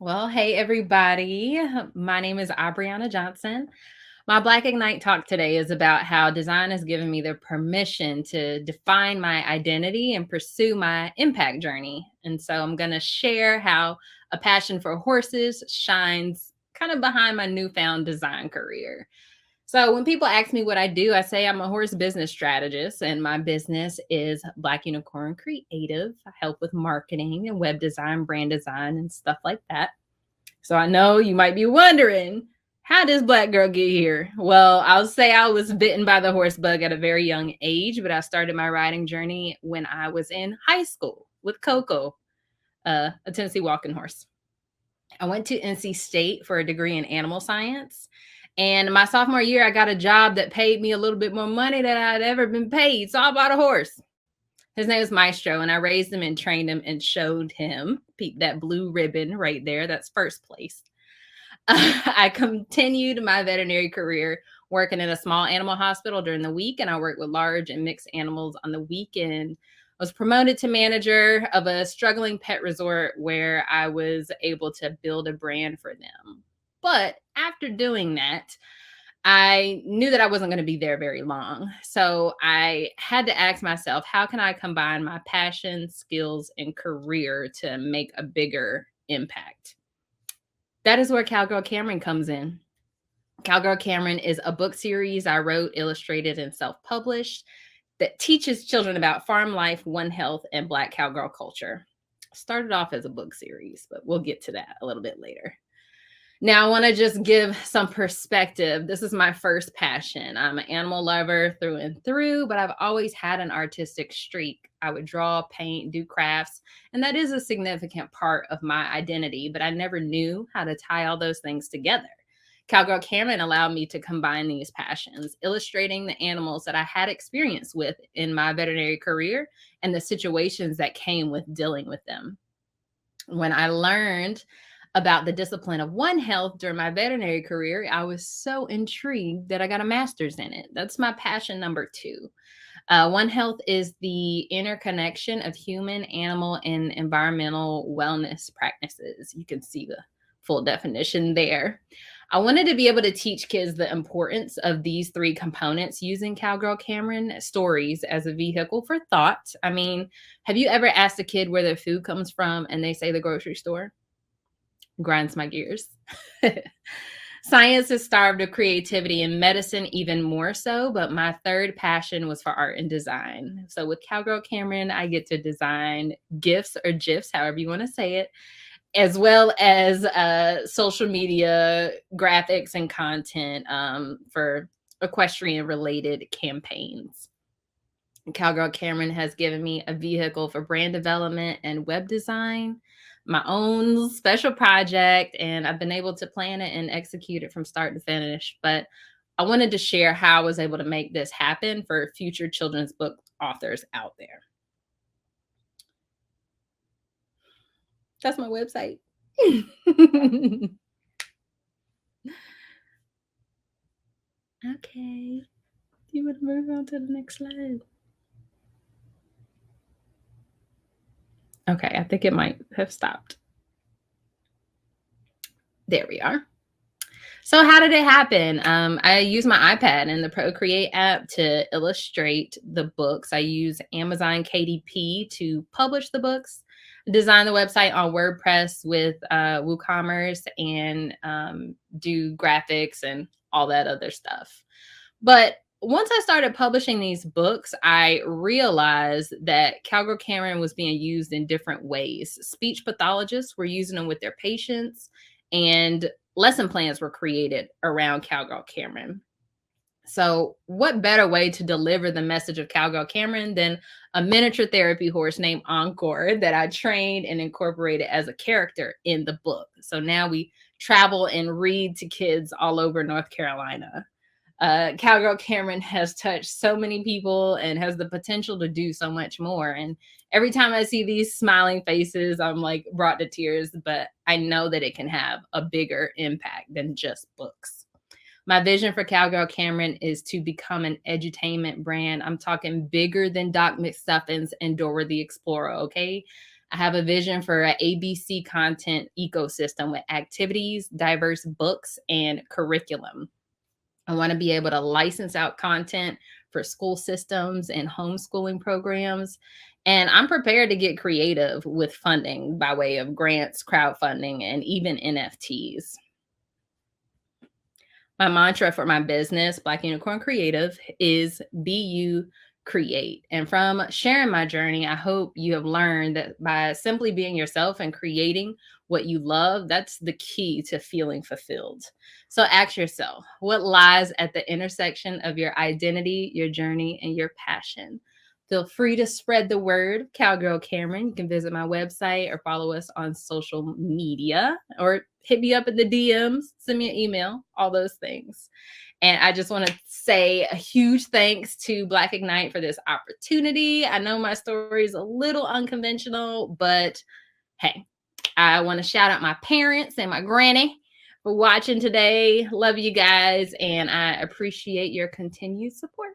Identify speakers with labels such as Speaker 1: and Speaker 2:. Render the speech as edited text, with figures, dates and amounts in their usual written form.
Speaker 1: Well, hey everybody. My name is Abriana Johnson. My Black Ignite talk today is about how design has given me the permission to define my identity and pursue my impact journey. And so I'm going to share how a passion for horses shines kind of behind my newfound design career. So when people ask me what I do, I say I'm a horse business strategist, and my business is Black Unicorn Creative. I help with marketing and web design, brand design, and stuff like that. So I know you might be wondering, how does Black girl get here? Well, I'll say I was bitten by the horse bug at a very young age, but I started my riding journey when I was in high school with Coco, a Tennessee walking horse. I went to NC State for a degree in animal science. And my sophomore year, I got a job that paid me a little bit more money than I'd ever been paid. So I bought a horse. His name is Maestro, and I raised him and trained him and showed him. Peep that blue ribbon right there. That's first place. I continued my veterinary career working in a small animal hospital during the week, and I worked with large and mixed animals on the weekend. I was promoted to manager of a struggling pet resort where I was able to build a brand for them. But after doing that, I knew that I wasn't going to be there very long. So I had to ask myself, how can I combine my passion, skills, and career to make a bigger impact? That is where Cowgirl Cameron comes in. Cowgirl Cameron is a book series I wrote, illustrated, and self published that teaches children about farm life, One Health, and Black cowgirl culture. Started off as a book series, but we'll get to that a little bit later. Now, I want to just give some perspective. This is my first passion. I'm an animal lover through and through, but I've always had an artistic streak. I would draw, paint, do crafts, and that is a significant part of my identity, but I never knew how to tie all those things together. Cowgirl Cameron allowed me to combine these passions, illustrating the animals that I had experience with in my veterinary career and the situations that came with dealing with them. When I learned about the discipline of One Health during my veterinary career, I was so intrigued that I got a master's in it. That's my passion number two. One Health is the interconnection of human, animal, and environmental wellness practices. You can see the full definition there. I wanted to be able to teach kids the importance of these three components using Cowgirl Cameron stories as a vehicle for thought. I mean, have you ever asked a kid where their food comes from and they say the grocery store? Grinds my gears. Science is starved of creativity and medicine even more so, but my third passion was for art and design. So with Cowgirl Cameron, I get to design gifts or GIFs, however you want to say it, as well as social media graphics and content for equestrian related campaigns. Cowgirl Cameron has given me a vehicle for brand development and web design, my own special project, and I've been able to plan it and execute it from start to finish. But I wanted to share how I was able to make this happen for future children's book authors out there. That's my website. Okay. Do you want to move on to the next slide? Okay, I think it might have stopped. There we are. So how did it happen? I use my iPad and the Procreate app to illustrate the books. I use Amazon KDP to publish the books, design the website on WordPress with WooCommerce, and do graphics and all that other stuff. But once I started publishing these books, I realized that Cowgirl Cameron was being used in different ways. Speech pathologists were using them with their patients, and lesson plans were created around Cowgirl Cameron. So, what better way to deliver the message of Cowgirl Cameron than a miniature therapy horse named Encore that I trained and incorporated as a character in the book? So now we travel and read to kids all over North Carolina. Cowgirl Cameron has touched so many people and has the potential to do so much more. And every time I see these smiling faces, I'm like brought to tears, but I know that it can have a bigger impact than just books. My vision for Cowgirl Cameron is to become an edutainment brand. I'm talking bigger than Doc McStuffins and Dora the Explorer, okay? I have a vision for an ABC content ecosystem with activities, diverse books, and curriculum. I want to be able to license out content for school systems and homeschooling programs. And I'm prepared to get creative with funding by way of grants, crowdfunding, and even NFTs. My mantra for my business, Black Unicorn Creative, is be you, create. And from sharing my journey, I hope you have learned that by simply being yourself and creating what you love, that's the key to feeling fulfilled. So ask yourself, what lies at the intersection of your identity, your journey, and your passion? Feel free to spread the word, Cowgirl Cameron. You can visit my website or follow us on social media or hit me up in the DMs, send me an email, all those things. And I just want to say a huge thanks to Black Ignite for this opportunity. I know my story is a little unconventional, but hey, I want to shout out my parents and my granny for watching today. Love you guys, and I appreciate your continued support.